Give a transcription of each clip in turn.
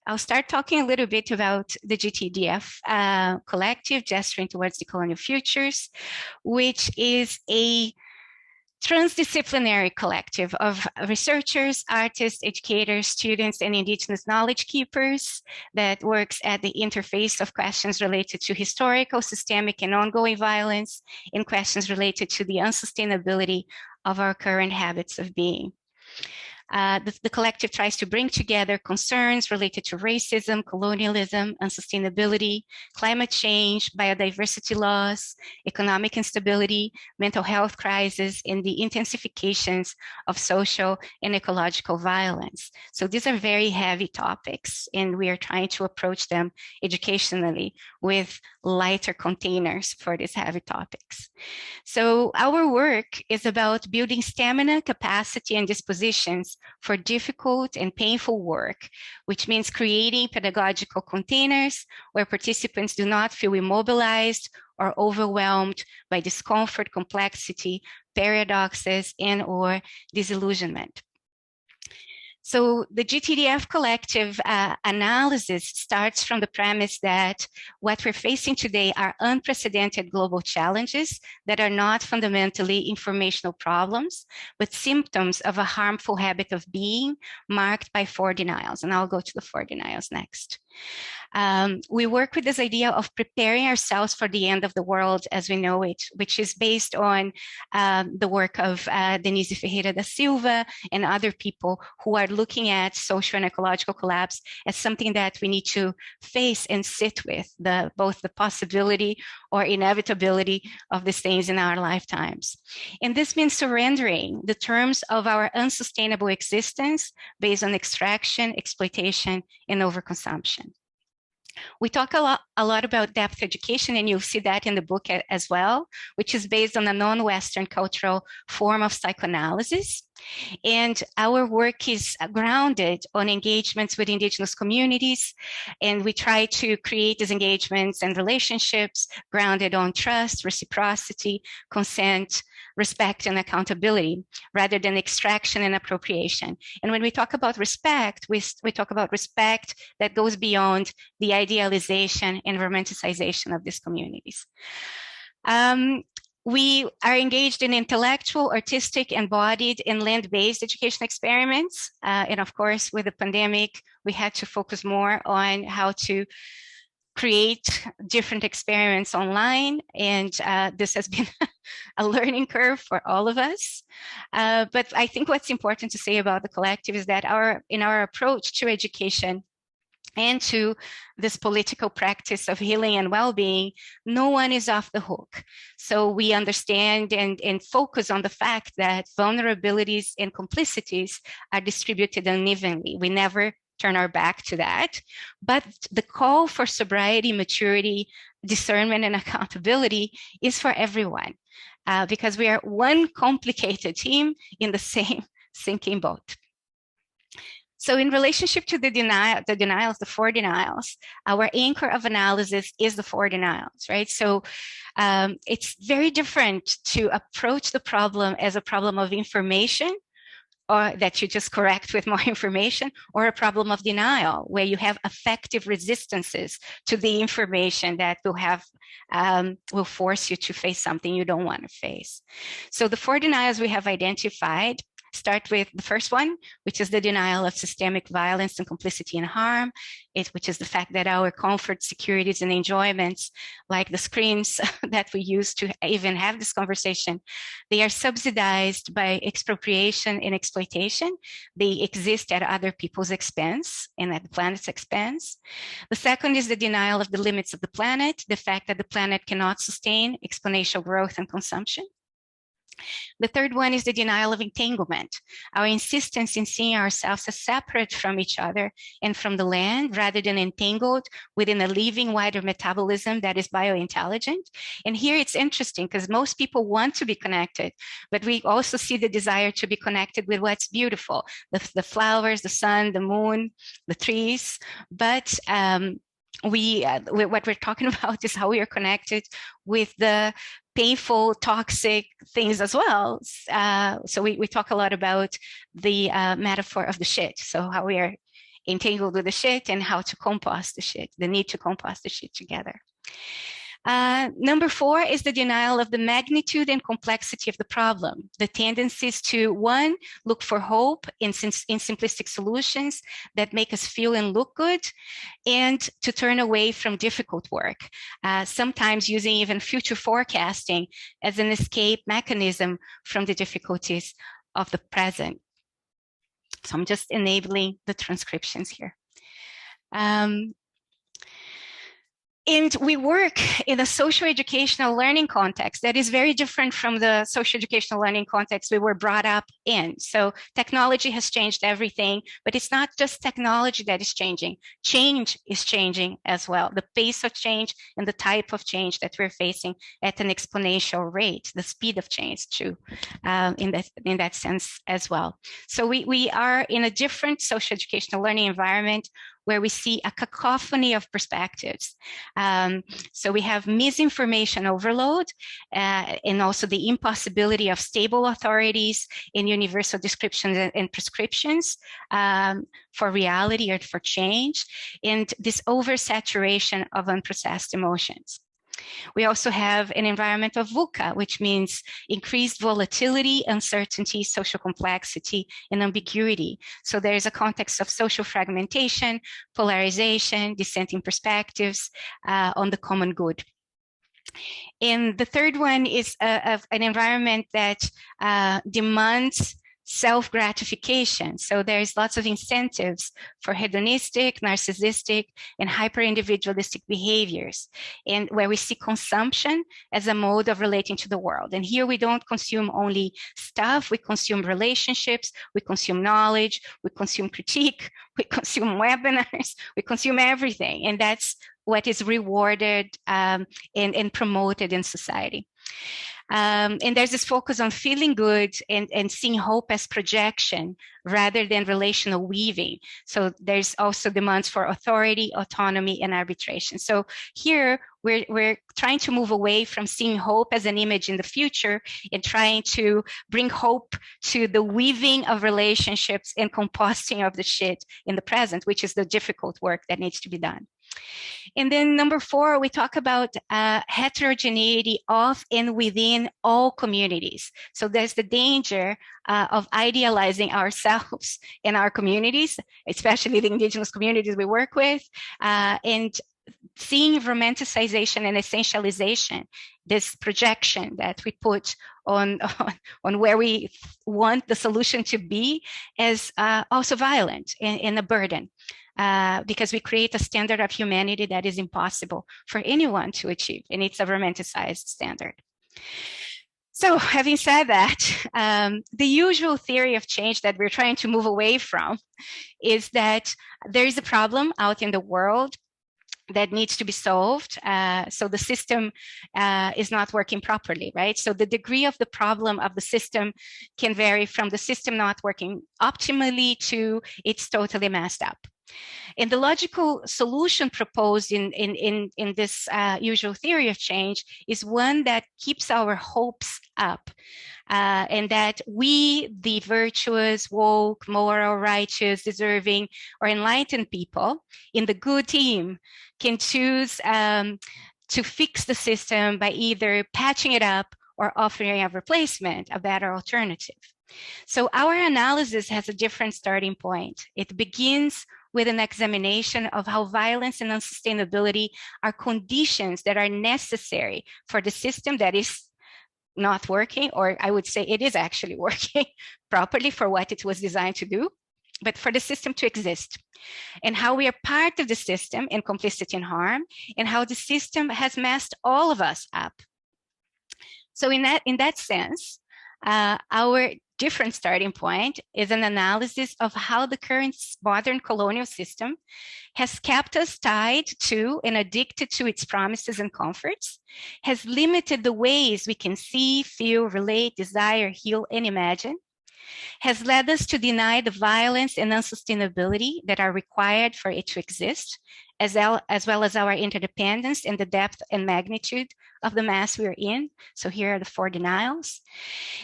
I'll start talking a little bit about the GTDF collective, Gesturing Towards Decolonial Futures, which is a transdisciplinary collective of researchers, artists, educators, students, and Indigenous knowledge keepers that works at the interface of questions related to historical, systemic, and ongoing violence, and questions related to the unsustainability of our current habits of being. The collective tries to bring together concerns related to racism, colonialism, unsustainability, climate change, biodiversity loss, economic instability, mental health crisis, and the intensifications of social and ecological violence. So these are very heavy topics, and we are trying to approach them educationally with lighter containers for these heavy topics. So our work is about building stamina, capacity, and dispositions for difficult and painful work, which means creating pedagogical containers where participants do not feel immobilized or overwhelmed by discomfort, complexity, paradoxes, and/or disillusionment. So the GTDF collective analysis starts from the premise that what we're facing today are unprecedented global challenges that are not fundamentally informational problems, but symptoms of a harmful habit of being marked by 4 denials. And I'll go to the 4 denials next. We work with this idea of preparing ourselves for the end of the world as we know it, which is based on the work of Denise Ferreira da Silva and other people who are looking at social and ecological collapse as something that we need to face and sit with, both the possibility or inevitability of these things in our lifetimes. And this means surrendering the terms of our unsustainable existence based on extraction, exploitation, and overconsumption. We talk a lot about depth education, and you'll see that in the book as well, which is based on a non-Western cultural form of psychoanalysis. And our work is grounded on engagements with Indigenous communities, and we try to create these engagements and relationships grounded on trust, reciprocity, consent, respect, and accountability, rather than extraction and appropriation. And when we talk about respect, we talk about respect that goes beyond the idealization and romanticization of these communities. We are engaged in intellectual, artistic, embodied, and land-based education experiments. And of course, with the pandemic, we had to focus more on how to create different experiments online. And this has been a learning curve for all of us. But I think what's important to say about the collective is that in our approach to education and to this political practice of healing and well-being, no one is off the hook. So we understand and focus on the fact that vulnerabilities and complicities are distributed unevenly. We never turn our back to that. But the call for sobriety, maturity, discernment, and accountability is for everyone, because we are one complicated team in the same sinking boat. So in relationship to the denials, the 4 denials, our anchor of analysis is the 4 denials, right? So it's very different to approach the problem as a problem of information, or that you just correct with more information, or a problem of denial, where you have effective resistances to the information that will force you to face something you don't want to face. So the 4 denials we have identified start with the first one, which is the denial of systemic violence and complicity and harm, which is the fact that our comfort, securities, and enjoyments, like the screens that we use to even have this conversation, they are subsidized by expropriation and exploitation. They exist at other people's expense and at the planet's expense. The second is the denial of the limits of the planet, the fact that the planet cannot sustain exponential growth and consumption. The third one is the denial of entanglement, our insistence in seeing ourselves as separate from each other and from the land, rather than entangled within a living, wider metabolism that is biointelligent. And here it's interesting because most people want to be connected, but we also see the desire to be connected with what's beautiful, the flowers, the sun, the moon, the trees. But what we're talking about is how we are connected with the painful, toxic things as well. So we talk a lot about the metaphor of the shit. So how we are entangled with the shit and how to compost the shit, the need to compost the shit together. Number 4 is the denial of the magnitude and complexity of the problem. The tendencies to, 1, look for hope in simplistic solutions that make us feel and look good, and to turn away from difficult work, sometimes using even future forecasting as an escape mechanism from the difficulties of the present. So I'm just enabling the transcriptions here. And we work in a social educational learning context that is very different from the social educational learning context we were brought up in. So technology has changed everything, but it's not just technology that is changing. Change is changing as well. The pace of change and the type of change that we're facing at an exponential rate, the speed of change too, in that sense as well. So we are in a different social educational learning environment where we see a cacophony of perspectives. So we have misinformation overload and also the impossibility of stable authorities in universal descriptions and prescriptions for reality or for change, and this oversaturation of unprocessed emotions. We also have an environment of VUCA, which means increased volatility, uncertainty, social complexity, and ambiguity. So there's a context of social fragmentation, polarization, dissenting perspectives on the common good. And the third one is an environment that demands self-gratification. So there's lots of incentives for hedonistic, narcissistic, and hyper-individualistic behaviors, and where we see consumption as a mode of relating to the world. And here we don't consume only stuff, we consume relationships, we consume knowledge, we consume critique, we consume webinars, we consume everything. And that's what is rewarded and promoted in society. And there's this focus on feeling good and seeing hope as projection rather than relational weaving. So there's also demands for authority, autonomy, and arbitration. So here we're trying to move away from seeing hope as an image in the future and trying to bring hope to the weaving of relationships and composting of the shit in the present, which is the difficult work that needs to be done. And then number 4, we talk about heterogeneity of and within all communities. So there's the danger of idealizing ourselves and our communities, especially the indigenous communities we work with, and seeing romanticization and essentialization, this projection that we put on where we want the solution to be, as also violent and a burden. Because we create a standard of humanity that is impossible for anyone to achieve, and it's a romanticized standard. So having said that, the usual theory of change that we're trying to move away from is that there is a problem out in the world that needs to be solved. So the system is not working properly, right? So the degree of the problem of the system can vary from the system not working optimally to it's totally messed up. And the logical solution proposed in this usual theory of change is one that keeps our hopes up, and that we, the virtuous, woke, moral, righteous, deserving, or enlightened people in the good team can choose to fix the system by either patching it up or offering a replacement, a better alternative. So our analysis has a different starting point. It begins with an examination of how violence and unsustainability are conditions that are necessary for the system that is not working, or I would say it is actually working properly for what it was designed to do, but for the system to exist, and how we are part of the system in complicity and harm, and how the system has messed all of us up. So in that sense, our different starting point is an analysis of how the current modern colonial system has kept us tied to and addicted to its promises and comforts, has limited the ways we can see, feel, relate, desire, heal, and imagine, has led us to deny the violence and unsustainability that are required for it to exist, as well as our interdependence and the depth and magnitude of the mess we're in. So here are the 4 denials.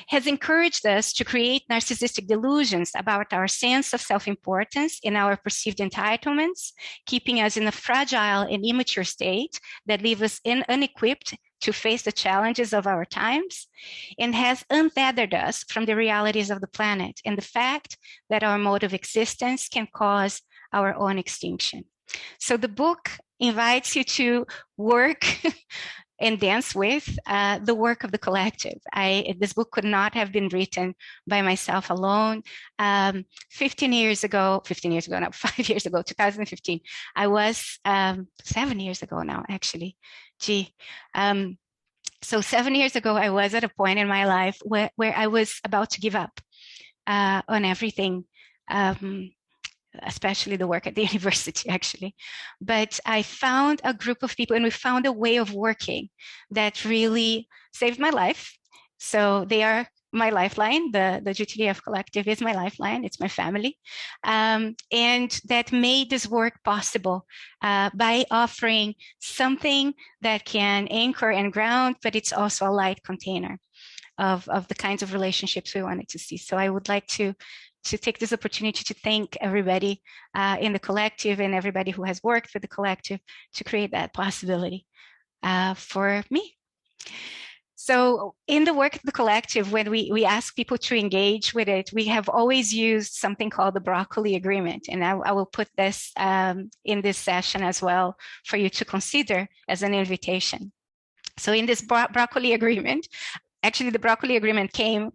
Has encouraged us to create narcissistic delusions about our sense of self-importance and our perceived entitlements, keeping us in a fragile and immature state that leave us unequipped to face the challenges of our times, and has untethered us from the realities of the planet and the fact that our mode of existence can cause our own extinction. So the book invites you to work and dance with the work of the collective. This book could not have been written by myself alone. 15 years ago, no, 5 years ago, 2015, I was 7 years ago now, actually. So 7 years ago, I was at a point in my life where I was about to give up on everything, especially the work at the university, actually. But I found a group of people and we found a way of working that really saved my life. So they are my lifeline. The GTDF collective is my lifeline. It's my family. And that made this work possible by offering something that can anchor and ground, but it's also a light container of the kinds of relationships we wanted to see. So I would like to take this opportunity to thank everybody in the collective and everybody who has worked with the collective to create that possibility for me. So in the work of the collective, when we ask people to engage with it, we have always used something called the broccoli agreement. And I will put this in this session as well for you to consider as an invitation. So in this broccoli agreement, actually, the broccoli agreement came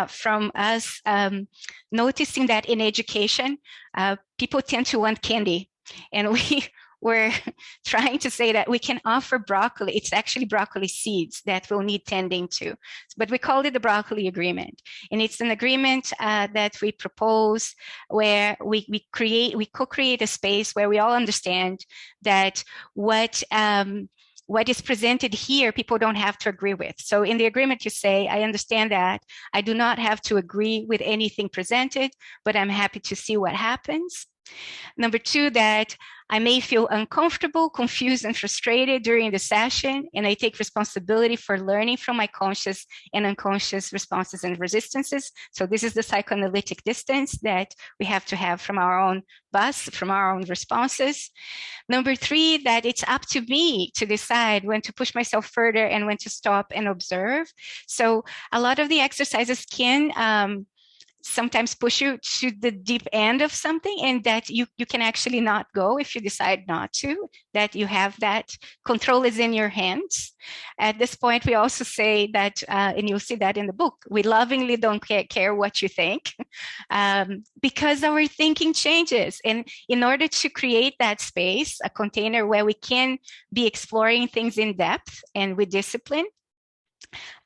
from us noticing that in education, people tend to want candy. And we were trying to say that we can offer broccoli. It's actually broccoli seeds that will need tending to. But we called it the broccoli agreement. And it's an agreement that we propose where we co-create a space where we all understand that what is presented here, people don't have to agree with. So in the agreement, you say, I understand that I do not have to agree with anything presented, but I'm happy to see what happens. Number 2, that I may feel uncomfortable, confused, and frustrated during the session, and I take responsibility for learning from my conscious and unconscious responses and resistances. So this is the psychoanalytic distance that we have to have from our own bus, from our own responses. Number 3, that it's up to me to decide when to push myself further and when to stop and observe. So a lot of the exercises can sometimes push you to the deep end of something, and that you can actually not go if you decide not to, that you have that control is in your hands. At this point, we also say that, and you'll see that in the book, we lovingly don't care what you think because our thinking changes. And in order to create that space, a container where we can be exploring things in depth and with discipline,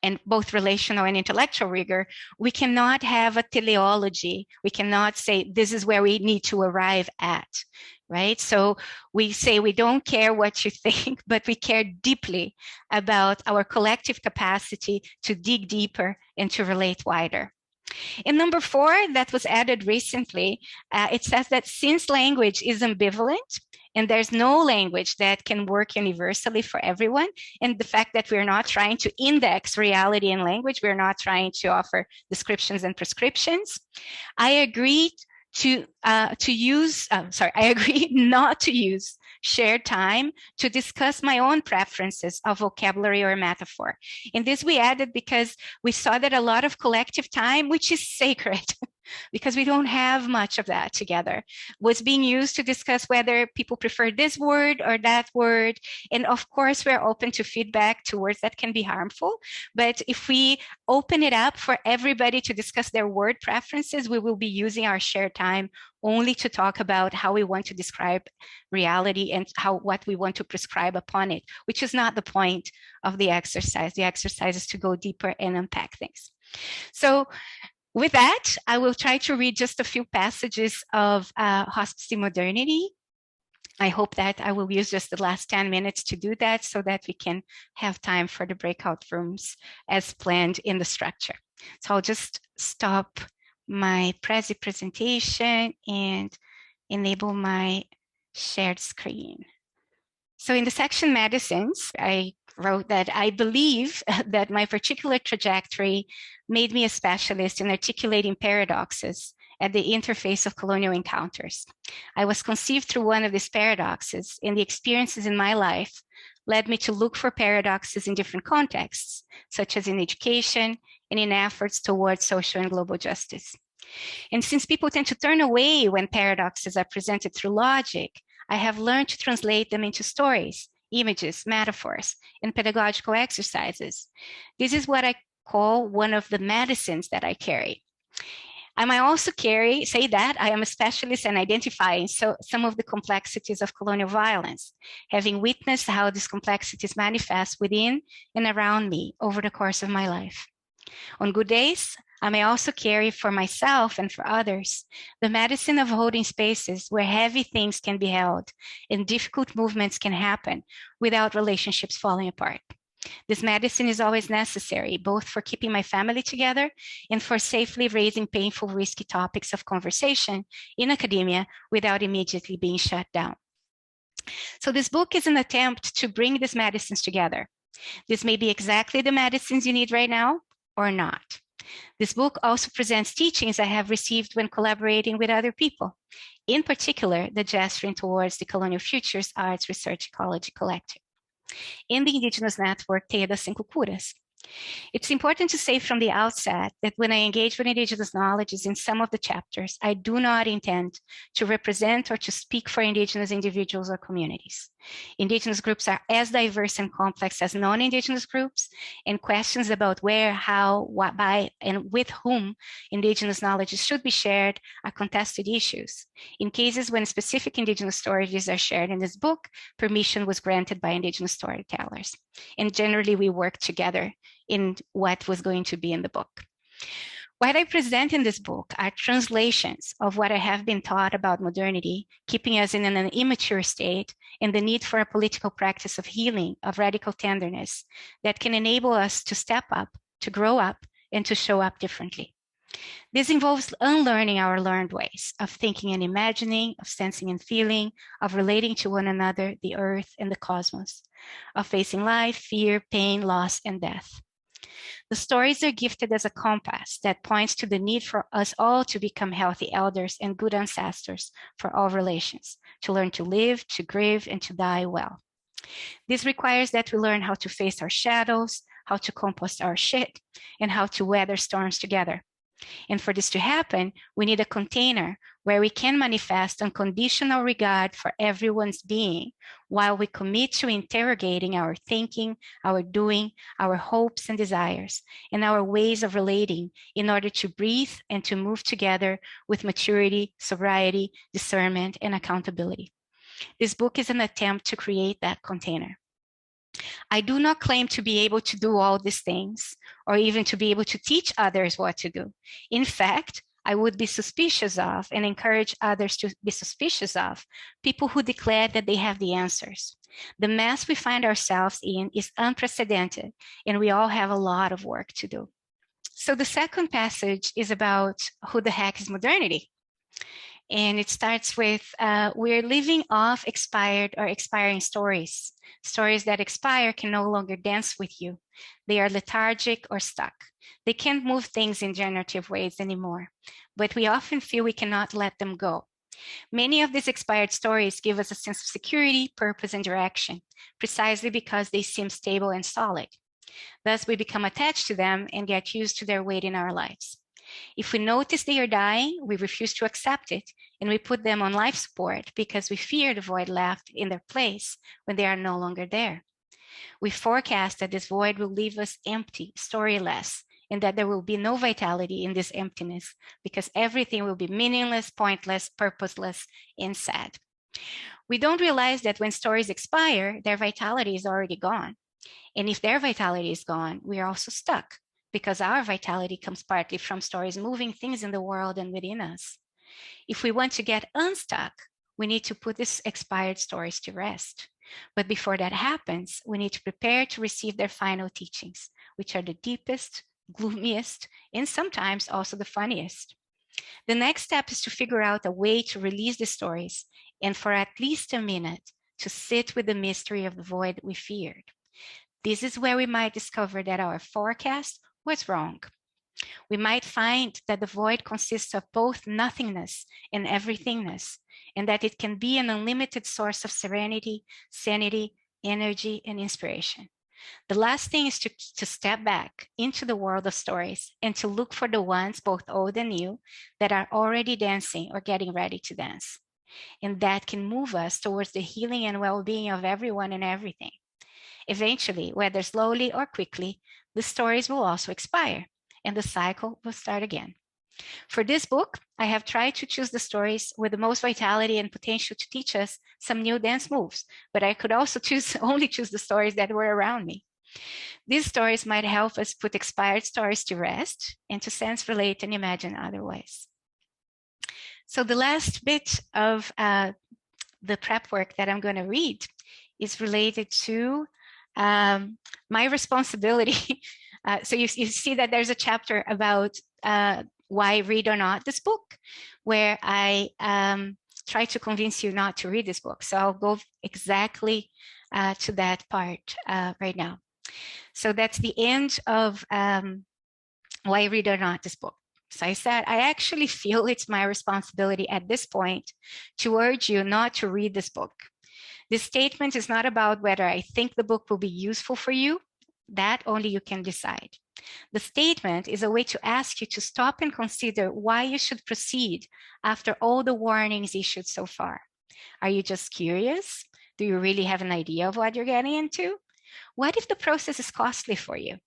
and both relational and intellectual rigor, we cannot have a teleology. We cannot say this is where we need to arrive at, right? So we say we don't care what you think, but we care deeply about our collective capacity to dig deeper and to relate wider. In number 4, that was added recently, it says that since language is ambivalent, and there's no language that can work universally for everyone, and the fact that we're not trying to index reality in language, we're not trying to offer descriptions and prescriptions, I agree I agree not to use shared time to discuss my own preferences of vocabulary or metaphor. And this we added because we saw that a lot of collective time, which is sacred, because we don't have much of that together, was being used to discuss whether people prefer this word or that word. And of course, we're open to feedback to words that can be harmful. But if we open it up for everybody to discuss their word preferences, we will be using our shared time only to talk about how we want to describe reality and what we want to prescribe upon it, which is not the point of the exercise. The exercise is to go deeper and unpack things. So with that, I will try to read just a few passages of Hospicing Modernity. I hope that I will use just the last 10 minutes to do that so that we can have time for the breakout rooms as planned in the structure. So I'll just stop my presentation and enable my shared screen. So in the section medicines, I wrote that I believe that my particular trajectory made me a specialist in articulating paradoxes at the interface of colonial encounters. I was conceived through one of these paradoxes, and the experiences in my life led me to look for paradoxes in different contexts, such as in education and in efforts towards social and global justice. And since people tend to turn away when paradoxes are presented through logic, I have learned to translate them into stories, images, metaphors, and pedagogical exercises. This is what I call one of the medicines that I carry. I might also say that I am a specialist in identifying some of the complexities of colonial violence, having witnessed how these complexities manifest within and around me over the course of my life. On good days, I may also carry for myself and for others the medicine of holding spaces where heavy things can be held and difficult movements can happen without relationships falling apart. This medicine is always necessary, both for keeping my family together and for safely raising painful, risky topics of conversation in academia without immediately being shut down. So this book is an attempt to bring these medicines together. This may be exactly the medicines you need right now or not. This book also presents teachings I have received when collaborating with other people, in particular, the Gesturing Towards the Colonial Futures Arts Research Ecology Collective, in the Indigenous Network Teia das Cinco Curas. It's important to say from the outset that when I engage with Indigenous knowledges in some of the chapters, I do not intend to represent or to speak for Indigenous individuals or communities. Indigenous groups are as diverse and complex as non-Indigenous groups, and questions about where, how, what, by, and with whom Indigenous knowledges should be shared are contested issues. In cases when specific Indigenous stories are shared in this book, permission was granted by Indigenous storytellers. And generally, we work together in what was going to be in the book. What I present in this book are translations of what I have been taught about modernity, keeping us in an immature state, and the need for a political practice of healing, of radical tenderness, that can enable us to step up, to grow up, and to show up differently. This involves unlearning our learned ways of thinking and imagining, of sensing and feeling, of relating to one another, the earth, and the cosmos, of facing life, fear, pain, loss, and death. The stories are gifted as a compass that points to the need for us all to become healthy elders and good ancestors for all relations, to learn to live, to grieve, and to die well. This requires that we learn how to face our shadows, how to compost our shit, and how to weather storms together. And for this to happen, we need a container where we can manifest unconditional regard for everyone's being while we commit to interrogating our thinking, our doing, our hopes and desires, and our ways of relating in order to breathe and to move together with maturity, sobriety, discernment, and accountability. This book is an attempt to create that container. I do not claim to be able to do all these things or even to be able to teach others what to do. In fact, I would be suspicious of and encourage others to be suspicious of people who declare that they have the answers. The mess we find ourselves in is unprecedented, and we all have a lot of work to do. So the second passage is about who the heck is modernity? And it starts with, we're living off expired or expiring stories. Stories that expire can no longer dance with you. They are lethargic or stuck. They can't move things in generative ways anymore, but we often feel we cannot let them go. Many of these expired stories give us a sense of security, purpose, and direction, precisely because they seem stable and solid. Thus, we become attached to them and get used to their weight in our lives. If we notice they are dying, we refuse to accept it, and we put them on life support because we fear the void left in their place when they are no longer there. We forecast that this void will leave us empty, storyless, and that there will be no vitality in this emptiness because everything will be meaningless, pointless, purposeless, and sad. We don't realize that when stories expire, their vitality is already gone. And if their vitality is gone, we are also stuck, because our vitality comes partly from stories moving things in the world and within us. If we want to get unstuck, we need to put these expired stories to rest. But before that happens, we need to prepare to receive their final teachings, which are the deepest, gloomiest, and sometimes also the funniest. The next step is to figure out a way to release the stories and for at least a minute to sit with the mystery of the void we feared. This is where we might discover that our forecast was wrong. We might find that the void consists of both nothingness and everythingness, and that it can be an unlimited source of serenity, sanity, energy, and inspiration. The last thing is to step back into the world of stories and to look for the ones, both old and new, that are already dancing or getting ready to dance. And that can move us towards the healing and well-being of everyone and everything. Eventually, whether slowly or quickly, the stories will also expire and the cycle will start again. For this book, I have tried to choose the stories with the most vitality and potential to teach us some new dance moves, but I could also only choose the stories that were around me. These stories might help us put expired stories to rest and to sense, relate, and imagine other ways. So the last bit of the prep work that I'm going to read is related to my responsibility. So you see that there's a chapter about why read or not this book, where I try to convince you not to read this book. So I'll go exactly to that part right now. So that's the end of why read or not this book. So I said, I actually feel it's my responsibility at this point to urge you not to read this book. This statement is not about whether I think the book will be useful for you. That only you can decide. The statement is a way to ask you to stop and consider why you should proceed after all the warnings issued so far. Are you just curious? Do you really have an idea of what you're getting into? What if the process is costly for you?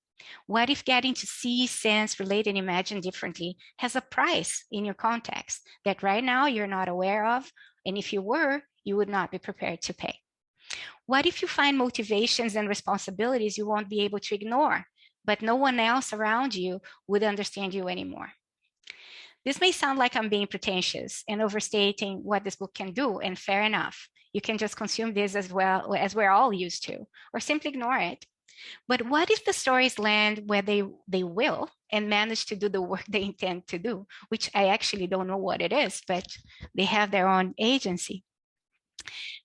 What if getting to see, sense, relate, and imagine differently has a price in your context that right now you're not aware of, and if you were, you would not be prepared to pay? What if you find motivations and responsibilities you won't be able to ignore, but no one else around you would understand you anymore? This may sound like I'm being pretentious and overstating what this book can do, and fair enough. You can just consume this as well as we're all used to, or simply ignore it. But what if the stories land where they will and manage to do the work they intend to do, which I actually don't know what it is, but they have their own agency.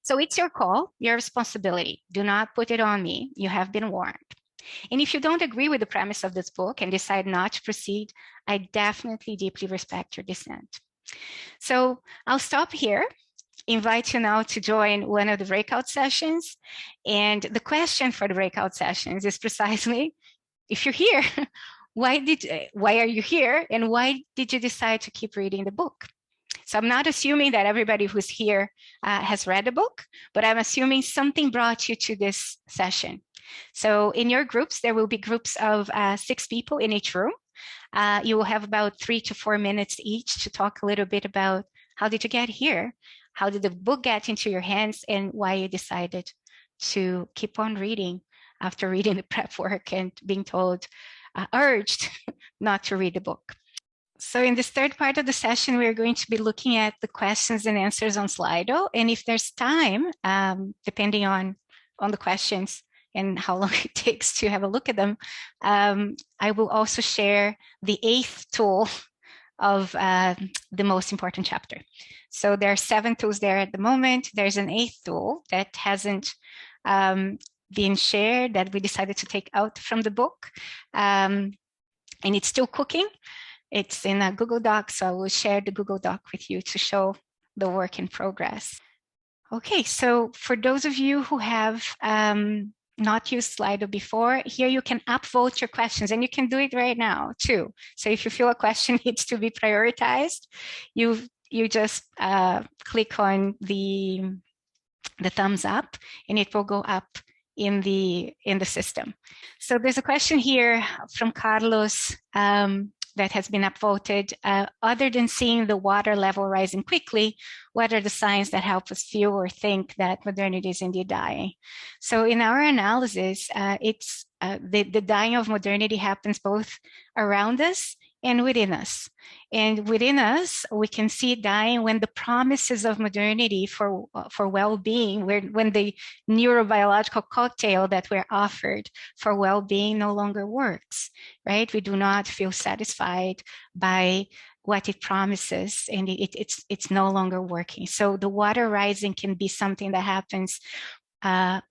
So it's your call, your responsibility. Do not put it on me. You have been warned. And if you don't agree with the premise of this book and decide not to proceed, I definitely deeply respect your dissent. So I'll stop here. Invite you now to join one of the breakout sessions. And the question for the breakout sessions is precisely, if you're here, why are you here? And why did you decide to keep reading the book? So I'm not assuming that everybody who's here has read the book, but I'm assuming something brought you to this session. So in your groups, there will be groups of 6 people in each room. You will have about 3 to 4 minutes each to talk a little bit about how did you get here? How did the book get into your hands, and why you decided to keep on reading after reading the prep work and being told, urged not to read the book. So in this third part of the session, we're going to be looking at the questions and answers on Slido. And if there's time, depending on the questions and how long it takes to have a look at them, I will also share the 8th tool of the most important chapter. So there are 7 tools there at the moment. There's an 8th tool that hasn't been shared, that we decided to take out from the book. And it's still cooking. It's in a Google Doc, so I will share the Google Doc with you to show the work in progress. Okay, so for those of you who have not used Slido before, here you can upvote your questions, and you can do it right now too. So if you feel a question needs to be prioritized, you just click on the thumbs up, and it will go up in the system. So there's a question here from Carlos that has been upvoted. Other than seeing the water level rising quickly, what are the signs that help us feel or think that modernity is indeed dying? So in our analysis, it's the dying of modernity happens both around us and within us. And within us, we can see it dying when the promises of modernity for well-being, when the neurobiological cocktail that we're offered for well-being no longer works, right? We do not feel satisfied by what it promises, and it's no longer working. So the water rising can be something that happens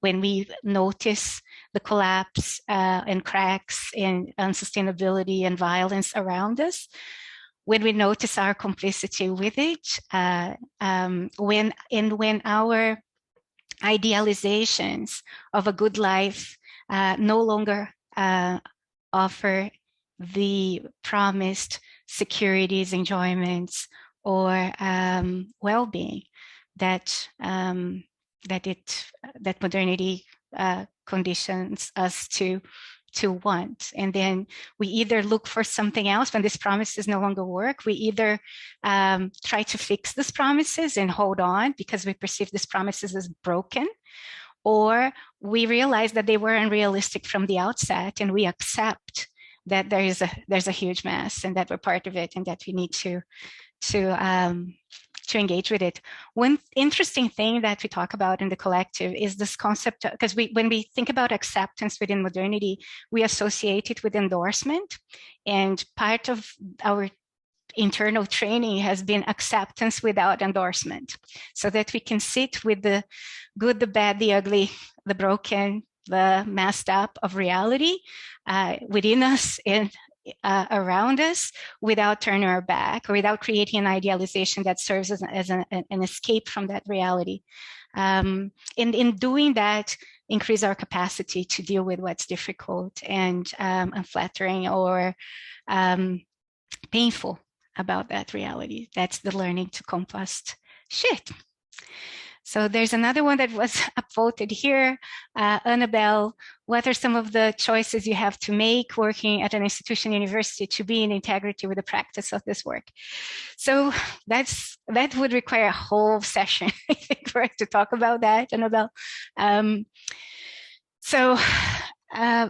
when we notice the collapse and cracks and unsustainability and violence around us, when we notice our complicity with it, when our idealizations of a good life no longer offer the promised securities, enjoyments, or well-being that that modernity conditions us to want. And then we either look for something else when these promises no longer work. We either try to fix these promises and hold on because we perceive these promises as broken, or we realize that they were unrealistic from the outset, and we accept that there's a huge mess and that we're part of it and that we need to engage with it. One interesting thing that we talk about in the collective is this concept, because when we think about acceptance within modernity, we associate it with endorsement, and part of our internal training has been acceptance without endorsement, so that we can sit with the good, the bad, the ugly, the broken, the messed up of reality within us and around us, without turning our back or without creating an idealization that serves as an escape from that reality. And in doing that, increase our capacity to deal with what's difficult and unflattering or painful about that reality. That's the learning to compost shit. So there's another one that was upvoted here. Annabelle, what are some of the choices you have to make working at an institution, university, to be in integrity with the practice of this work? So that would require a whole session, I think, for us to talk about that, Annabelle.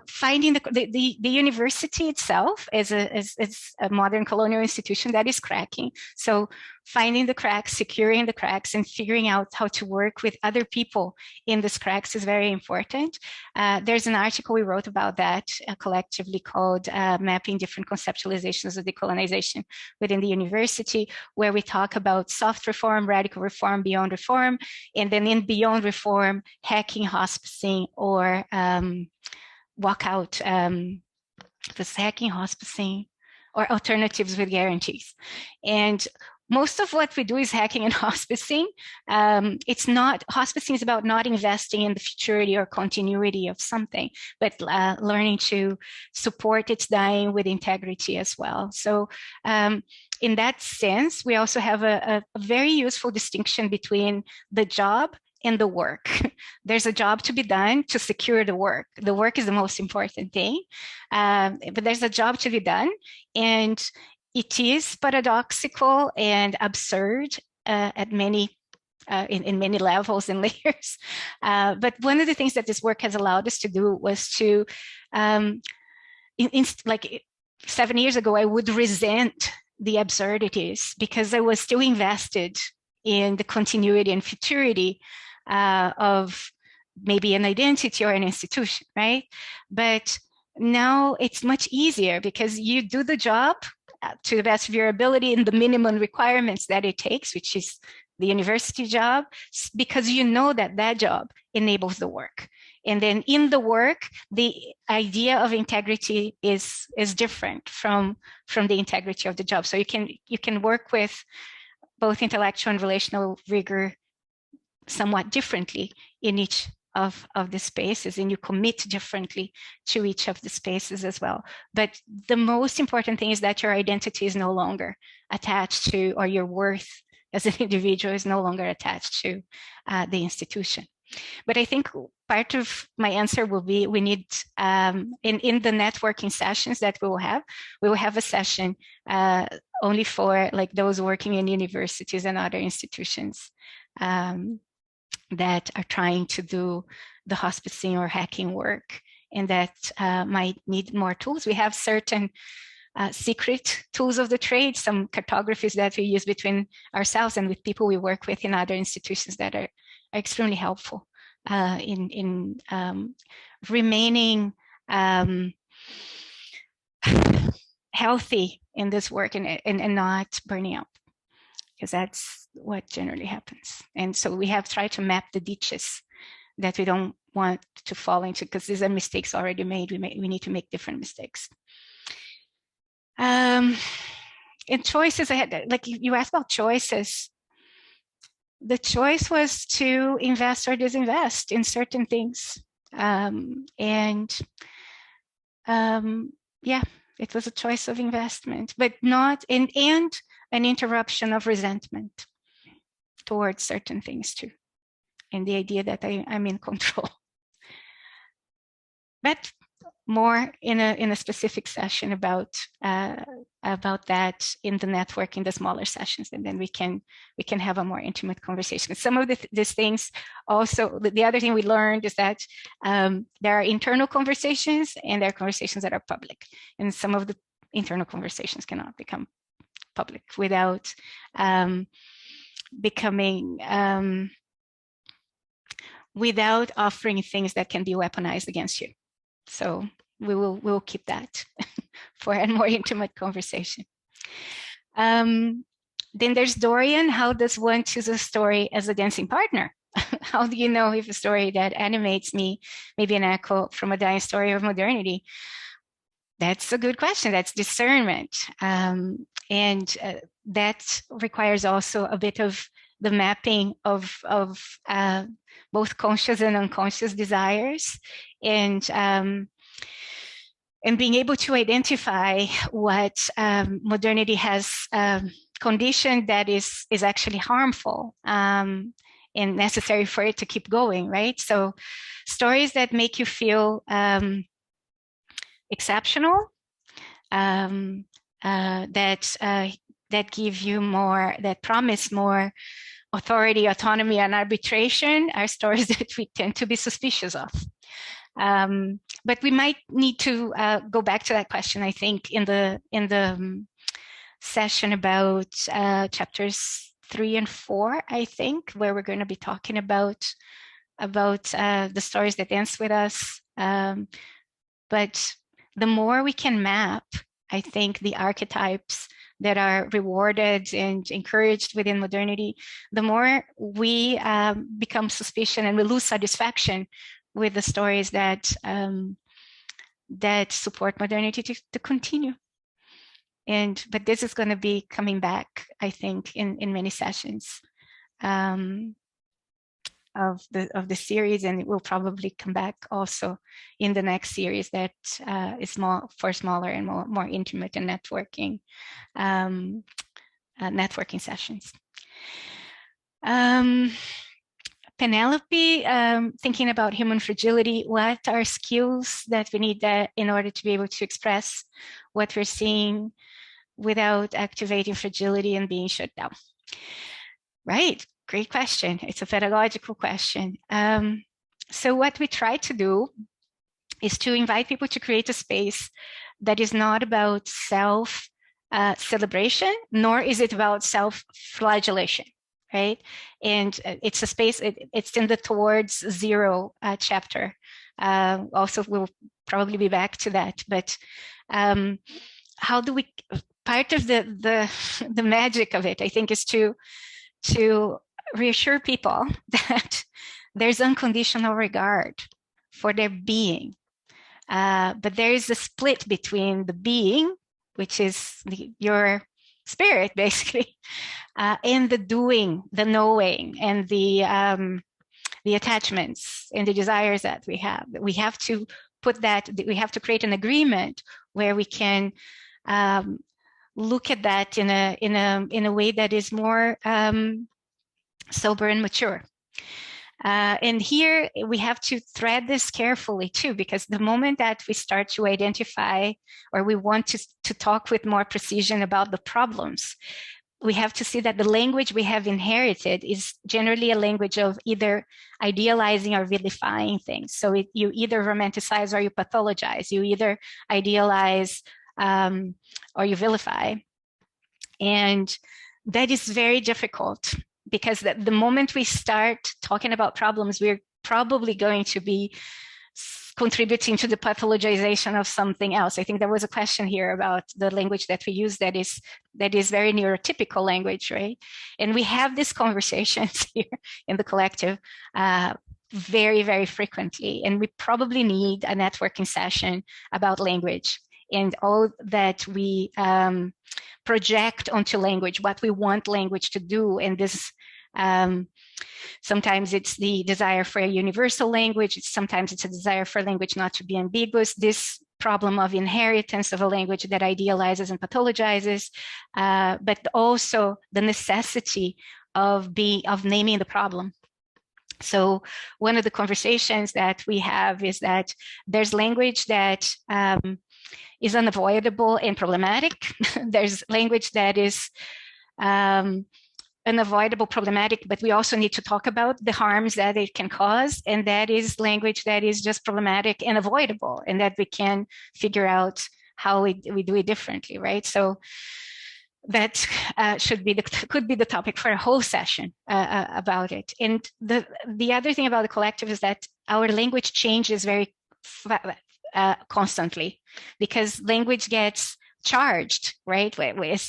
Finding the university itself is a modern colonial institution that is cracking. So finding the cracks, securing the cracks, and figuring out how to work with other people in these cracks is very important. There's an article we wrote about that collectively called Mapping Different Conceptualizations of Decolonization within the University, where we talk about soft reform, radical reform, beyond reform, and then in beyond reform, hacking, hospicing, or walkout, this hacking, hospicing, or alternatives with guarantees. And most of what we do is hacking and hospicing. It's not, hospicing is about not investing in the futurity or continuity of something, but learning to support its dying with integrity as well. So in that sense, we also have a very useful distinction between the job and the work. There's a job to be done to secure the work. The work is the most important thing, but there's a job to be done, and it is paradoxical and absurd at many, in many levels and layers. But one of the things that this work has allowed us to do was to, like 7 years ago, I would resent the absurdities because I was still invested in the continuity and futurity of maybe an identity or an institution, right? But now it's much easier because you do the job to the best of your ability in the minimum requirements that it takes, which is the university job, because you know that that job enables the work. And then in the work, the idea of integrity is different from the integrity of the job. So you can work with both intellectual and relational rigor somewhat differently in each of the spaces, and you commit differently to each of the spaces as well. But the most important thing is that your identity is no longer attached to, or your worth as an individual is no longer attached to the institution. But I think part of my answer will be, we need, in the networking sessions that we will have a session only for like those working in universities and other institutions that are trying to do the hospicing or hacking work, and that might need more tools. We have certain secret tools of the trade, some cartographies that we use between ourselves and with people we work with in other institutions that are extremely helpful in remaining healthy in this work and not burning out, because that's what generally happens. And so we have tried to map the ditches that we don't want to fall into, because these are mistakes already made. We need to make different mistakes. And choices, like you asked about choices. The choice was to invest or disinvest in certain things. Yeah, it was a choice of investment, but not and an interruption of resentment towards certain things too, and the idea that I'm in control. But more in a specific session about that in the network, in the smaller sessions, and then we can have a more intimate conversation. Some of these things also, the other thing we learned is that there are internal conversations and there are conversations that are public, and some of the internal conversations cannot become public without without offering things that can be weaponized against you. So we'll keep that for a more intimate conversation. Then there's Dorian. How does one choose a story as a dancing partner? How do you know if a story that animates me, maybe an echo from a dying story of modernity? That's a good question. That's discernment. And that requires also a bit of the mapping of both conscious and unconscious desires, and being able to identify what modernity has conditioned that is actually harmful and necessary for it to keep going, right? So stories that make you feel exceptional, that give you more, that promise more authority, autonomy, and arbitration are stories that we tend to be suspicious of. But we might need to go back to that question, I think, in the session about chapters 3 and 4, I think, where we're going to be talking about the stories that dance with us. But the more we can map, I think, the archetypes that are rewarded and encouraged within modernity, the more we become suspicious and we lose satisfaction with the stories that that support modernity to continue. But this is going to be coming back, I think, in many sessions of the series, and it will probably come back also in the next series that is more for smaller and more intimate and networking sessions. Penelope, thinking about human fragility, what are skills that we need in order to be able to express what we're seeing without activating fragility and being shut down? Right, great question. It's a pedagogical question. So what we try to do is to invite people to create a space that is not about self-celebration, nor is it about self-flagellation. Right, and it's a space. It's in the Towards Zero chapter. Also, we'll probably be back to that. But how do we? Part of the magic of it, I think, is to reassure people that there's unconditional regard for their being, but there is a split between the being, which is your spirit, basically. And the doing, the knowing, and the attachments and the desires that we have. We have to put that. We have to create an agreement where we can look at that in a way that is more sober and mature. And here we have to thread this carefully too, because the moment that we start to identify, or we want to talk with more precision about the problems, we have to see that the language we have inherited is generally a language of either idealizing or vilifying things. So you either romanticize or you pathologize. You either idealize or you vilify. And that is very difficult, because the moment we start talking about problems, we're probably going to be contributing to the pathologization of something else. I think there was a question here about the language that we use that is very neurotypical language, right? And we have these conversations here in the collective very, very frequently. And we probably need a networking session about language and all that we project onto language, what we want language to do. And this, sometimes it's the desire for a universal language. Sometimes it's a desire for language not to be ambiguous. This problem of inheritance of a language that idealizes and pathologizes, but also the necessity of naming the problem. So one of the conversations that we have is that there's language that is unavoidable and problematic. There's language that is unavoidable, problematic, but we also need to talk about the harms that it can cause. And that is language that is just problematic and avoidable, and that we can figure out how we do it differently, right? So that could be the topic for a whole session about it. And the other thing about the collective is that our language changes very constantly, because language gets charged, right?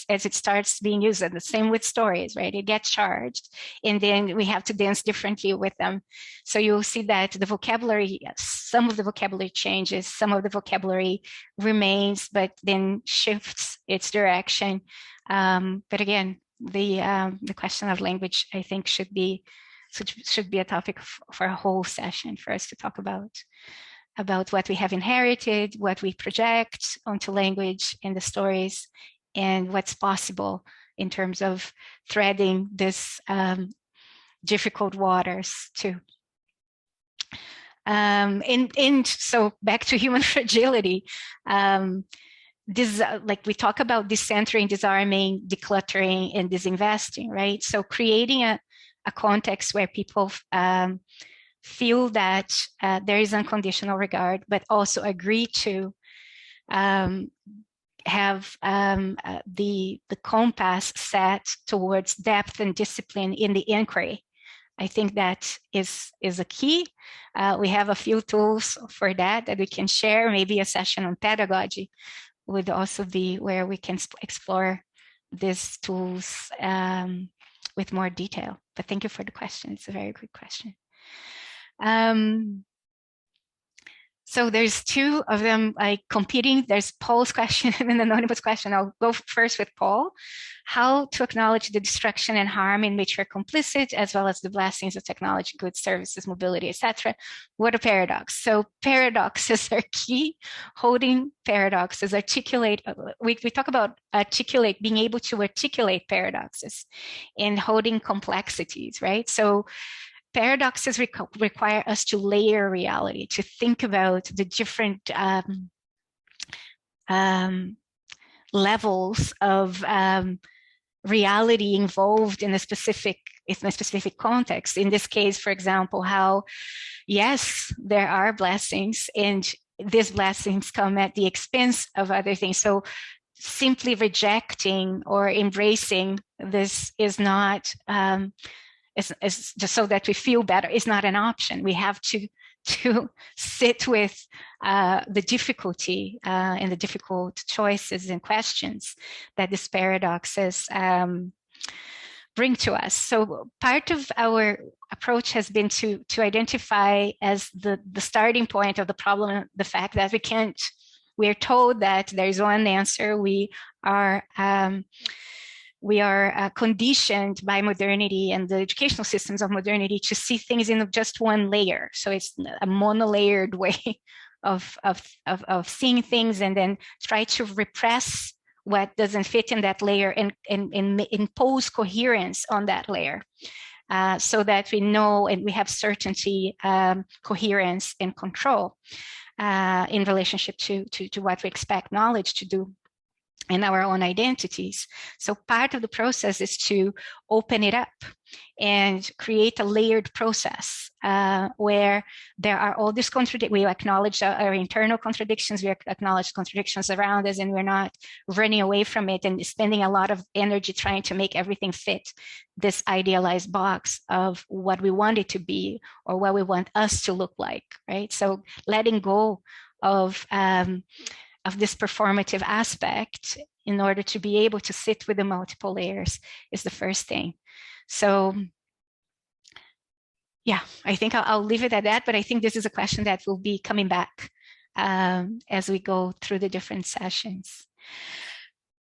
As it starts being used, and the same with stories, right? It gets charged, and then we have to dance differently with them. So you'll see that the vocabulary, some of the vocabulary changes, some of the vocabulary remains, but then shifts its direction. But again, the question of language, I think, should be a topic for a whole session for us to talk about what we have inherited, what we project onto language in the stories, and what's possible in terms of threading this difficult waters too. And so back to human fragility. This, like we talk about decentering, disarming, decluttering, and disinvesting, right? So creating a context where people feel that there is unconditional regard, but also agree to have the compass set towards depth and discipline in the inquiry. I think that is a key. We have a few tools for that we can share. Maybe a session on pedagogy would also be where we can explore these tools with more detail. But thank you for the question. It's a very good question. So there's two of them like competing. There's Paul's question and an anonymous question. I'll go first with Paul. How to acknowledge the destruction and harm in which we're complicit, as well as the blessings of technology, goods, services, mobility, etc. What a paradox. So paradoxes are key. Holding paradoxes, articulate. We talk about being able to articulate paradoxes and holding complexities, right? So paradoxes require us to layer reality, to think about the different levels of reality involved in a specific context. In this case, for example, how, yes, there are blessings, and these blessings come at the expense of other things. So simply rejecting or embracing this is not it's just so that we feel better. It's not an option. We have to sit with the difficulty and the difficult choices and questions that these paradoxes bring to us. So part of our approach has been to identify as the starting point of the problem the fact that we are told that there is one answer. We are conditioned by modernity and the educational systems of modernity to see things in just one layer. So it's a monolayered way of seeing things, and then try to repress what doesn't fit in that layer and impose coherence on that layer, so that we know and we have certainty, coherence, and control in relationship to what we expect knowledge to do. and our own identities. So part of the process is to open it up and create a layered process where there are all these contradictions. We acknowledge our internal contradictions, we acknowledge contradictions around us, and we're not running away from it and spending a lot of energy trying to make everything fit this idealized box of what we want it to be or what we want us to look like, right? So letting go of this performative aspect in order to be able to sit with the multiple layers is the first thing. So yeah, I think I'll leave it at that, but I think this is a question that will be coming back as we go through the different sessions.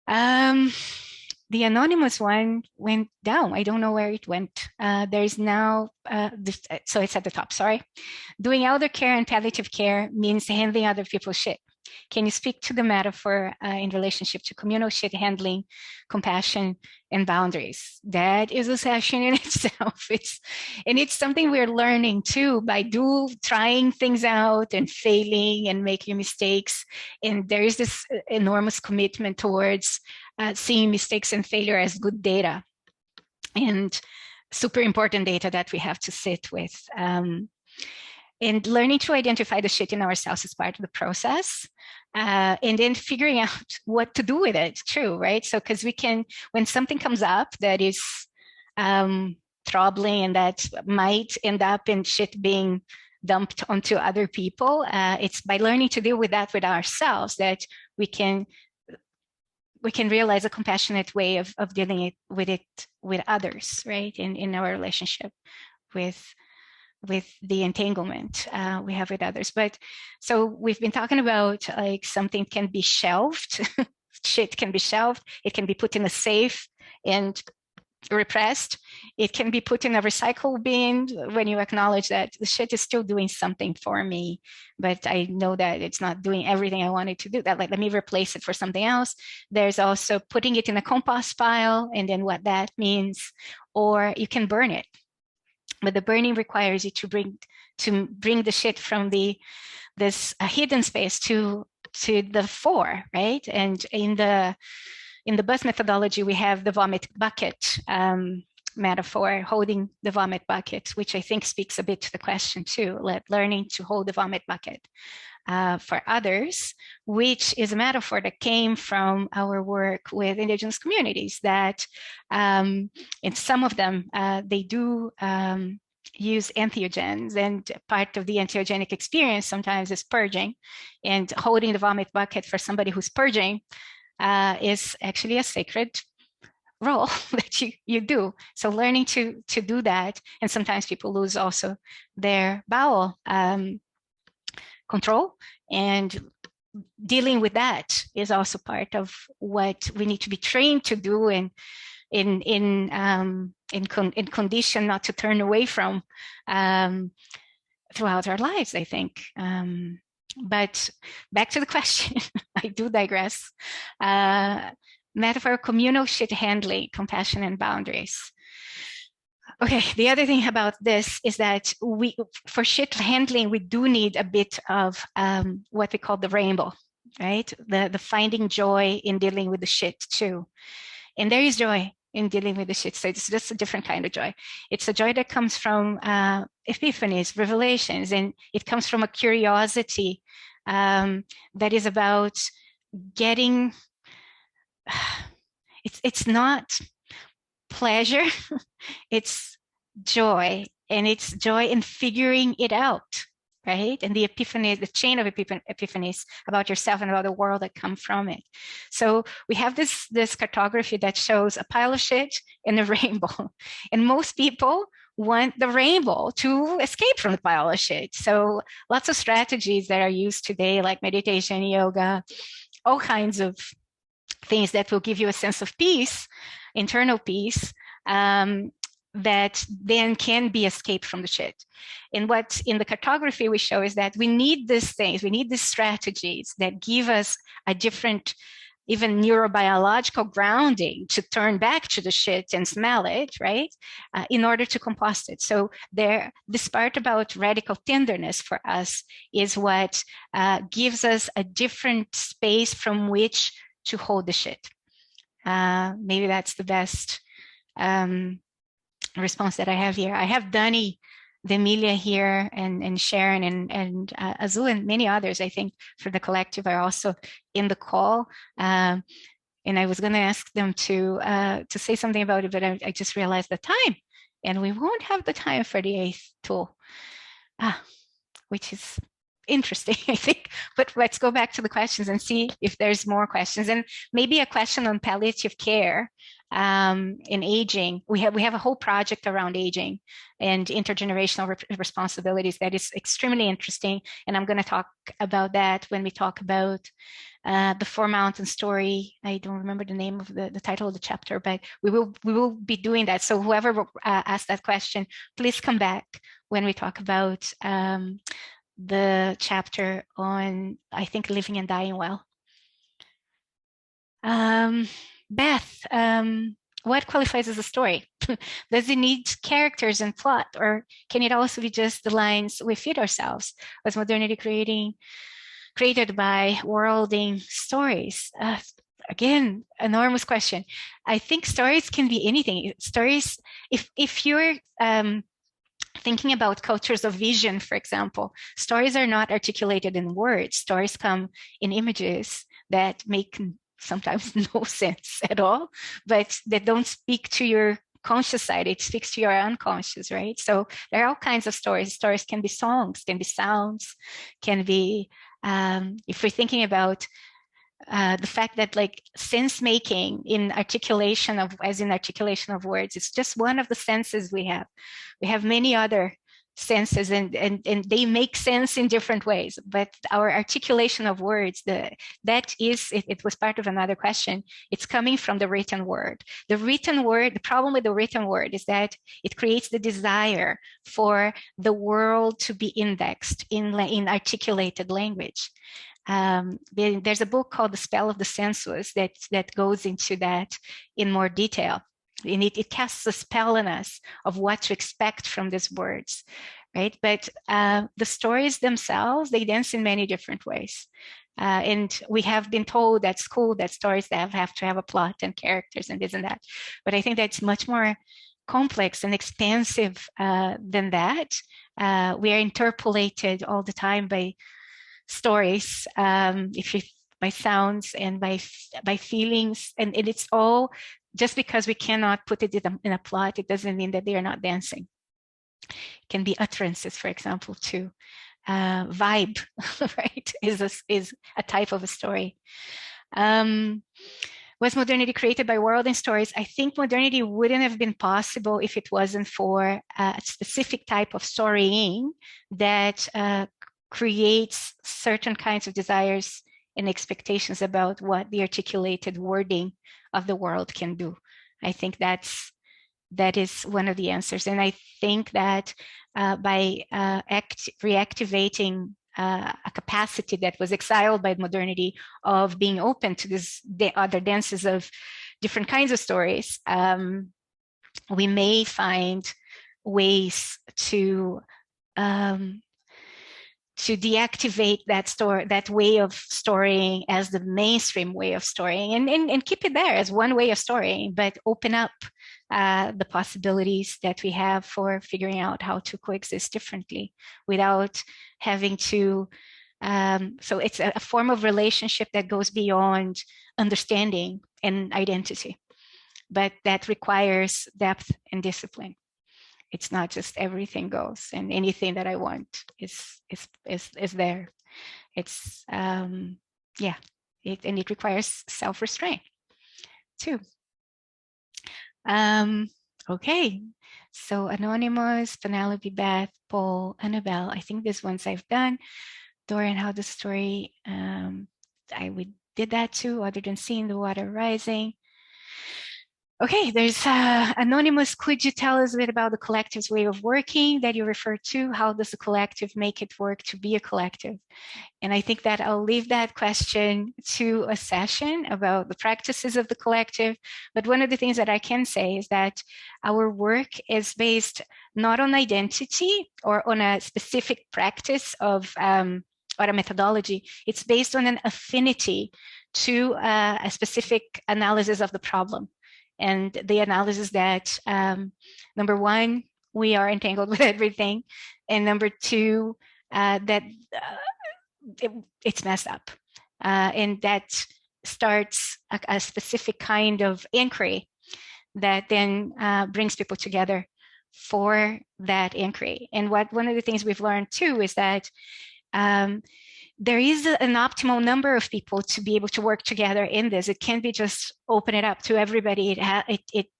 The anonymous one went down. I don't know where it went. There's now, so it's at the top, sorry. Doing elder care and palliative care means handling other people's shit. Can you speak to the metaphor in relationship to communal shit handling, compassion, and boundaries? That is a session in itself. It's something we're learning too by trying things out and failing and making mistakes. And there is this enormous commitment towards seeing mistakes and failure as good data and super important data that we have to sit with. And learning to identify the shit in ourselves is part of the process. And then figuring out what to do with it too, right? So, because we can, when something comes up that is troubling and that might end up in shit being dumped onto other people, it's by learning to deal with that with ourselves that we can realize a compassionate way of dealing with others, right? In our relationship with the entanglement we have with others. But so we've been talking about like something can be shelved, shit can be shelved, it can be put in a safe and repressed, it can be put in a recycle bin when you acknowledge that the shit is still doing something for me, but I know that it's not doing everything I wanted to do. That, like, let me replace it for something else. There's also putting it in a compost pile, and then what that means, or you can burn it. But the burning requires you to bring the shit from this hidden space to the fore, right? And in the bus methodology, we have the vomit bucket metaphor, holding the vomit bucket, which I think speaks a bit to the question too, learning to hold the vomit bucket for others, which is a metaphor that came from our work with Indigenous communities that in some of them, they do use entheogens, and part of the entheogenic experience sometimes is purging, and holding the vomit bucket for somebody who's purging is actually a sacred role that you do. So learning to do that, and sometimes people lose also their bowel control, and dealing with that is also part of what we need to be trained to do, and in condition not to turn away from throughout our lives, I think. But back to the question, I do digress. Metaphor, communal shit handling, compassion, and boundaries. Okay, the other thing about this is that for shit handling, we do need a bit of what we call the rainbow, right? The finding joy in dealing with the shit too. And there is joy in dealing with the shit. So it's just a different kind of joy. It's a joy that comes from epiphanies, revelations, and it comes from a curiosity that is about getting, it's not pleasure, it's joy, and it's joy in figuring it out, right? And the epiphany, the chain of epiphanies about yourself and about the world that come from it. So we have this cartography that shows a pile of shit and a rainbow. And most people want the rainbow to escape from the pile of shit. So lots of strategies that are used today, like meditation, yoga, all kinds of things that will give you a sense of peace, internal peace, that then can be escaped from the shit. And what in the cartography we show is that we need these things, we need these strategies that give us a different, even neurobiological grounding to turn back to the shit and smell it, right? In order to compost it. So this part about radical tenderness for us is what gives us a different space from which to hold the shit. Maybe that's the best response that I have here. I have Dani, Demilia here, and Sharon, and Azul, and many others, I think, for the collective are also in the call. And I was going to ask them to say something about it, but I just realized the time, and we won't have the time for the 8th tool, which is interesting, I think. But let's go back to the questions and see if there's more questions, and maybe a question on palliative care in aging. We have a whole project around aging and intergenerational responsibilities that is extremely interesting, and I'm going to talk about that when we talk about the Four Mountain story. I don't remember the name of the title of the chapter, but we will be doing that. So whoever asked that question, please come back when we talk about the chapter on, I think, living and dying well. Beth, what qualifies as a story? Does it need characters and plot, or can it also be just the lines we feed ourselves? Was modernity created by worlding stories? Again, enormous question. I think stories can be anything. Stories, if you're thinking about cultures of vision, for example, stories are not articulated in words. Stories come in images that make sometimes no sense at all, but that don't speak to your conscious side. It speaks to your unconscious, right? So there are all kinds of stories. Stories can be songs, can be sounds, can be, if we're thinking about the fact that like sense making in articulation of, as in articulation of words, it's just one of the senses we have. We have many other senses, and they make sense in different ways, but our articulation of words, it was part of another question. It's coming from the written word. The written word, the problem with the written word is that it creates the desire for the world to be indexed in articulated language. There's a book called The Spell of the Sensuous that goes into that in more detail. And it casts a spell on us of what to expect from these words, right? But the stories themselves, they dance in many different ways. And we have been told at school that stories have to have a plot and characters and this and that. But I think that's much more complex and expansive than that. We are interpolated all the time by stories, by sounds and by feelings, and it's all, just because we cannot put it in a plot, it doesn't mean that they are not dancing. It can be utterances, for example, too. Vibe, right, is a type of a story. Was modernity created by worlding stories? I think modernity wouldn't have been possible if it wasn't for a specific type of storying that creates certain kinds of desires and expectations about what the articulated wording of the world can do. I think that is one of the answers. And I think that by reactivating a capacity that was exiled by modernity of being open to the other dances of different kinds of stories, we may find ways to deactivate that way of storying as the mainstream way of storying, and keep it there as one way of storying, but open up the possibilities that we have for figuring out how to coexist differently without having to. So it's a form of relationship that goes beyond understanding and identity, but that requires depth and discipline. It's not just everything goes and anything that I want is there. It's and it requires self-restraint too. Okay, so Anonymous, Penelope, Beth, Paul, Annabelle. I think these ones I've done. Dorian, how the story, we did that too, other than seeing the water rising. Okay, there's Anonymous. Could you tell us a bit about the collective's way of working that you refer to? How does the collective make it work to be a collective? And I think that I'll leave that question to a session about the practices of the collective. But one of the things that I can say is that our work is based not on identity or on a specific practice of or a methodology. It's based on an affinity to a specific analysis of the problem. And the analysis that, number one, we are entangled with everything. And number two, that it's messed up. And that starts a specific kind of inquiry that then brings people together for that inquiry. And one of the things we've learned too is that there is an optimal number of people to be able to work together in this. It can't be just open it up to everybody.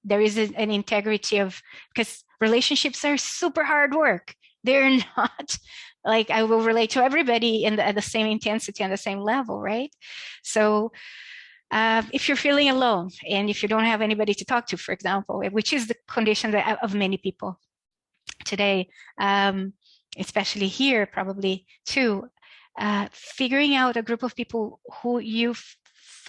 There is an integrity of, because relationships are super hard work. They're not like I will relate to everybody at the same intensity and the same level, right? So if you're feeling alone and if you don't have anybody to talk to, for example, which is the condition of many people today, especially here probably too, figuring out a group of people who you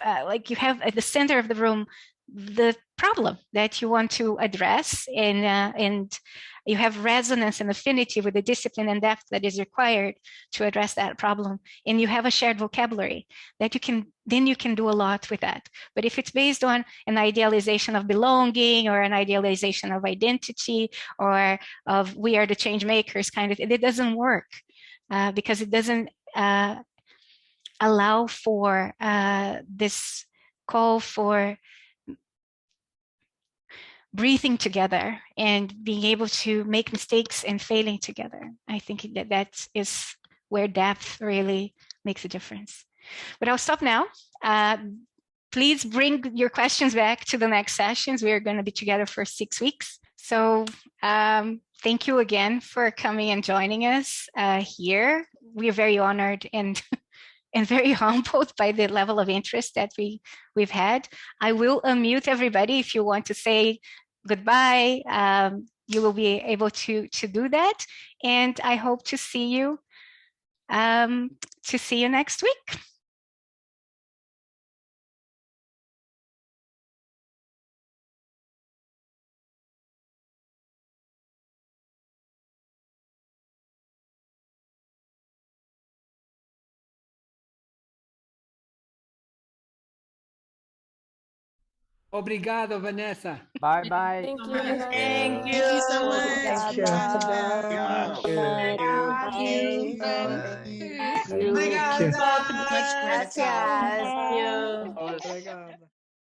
have at the center of the room the problem that you want to address, and you have resonance and affinity with the discipline and depth that is required to address that problem, and you have a shared vocabulary that you can do a lot with that. But if it's based on an idealization of belonging or an idealization of identity or of we are the change makers kind of, it doesn't work because it doesn't allow for this call for breathing together and being able to make mistakes and failing together. I think that is where depth really makes a difference. But I'll stop now. Please bring your questions back to the next sessions. We're going to be together for 6 weeks. So thank you again for coming and joining us here. We are very honored and very humbled by the level of interest that we've had. I will unmute everybody if you want to say goodbye. You will be able to do that, and I hope to see you next week. Obrigado, Vanessa. Bye bye. Thank you, Vanessa. Thank you so much. Thank you. Obrigada. Much gratitude. Gracias. Thank you. Legal.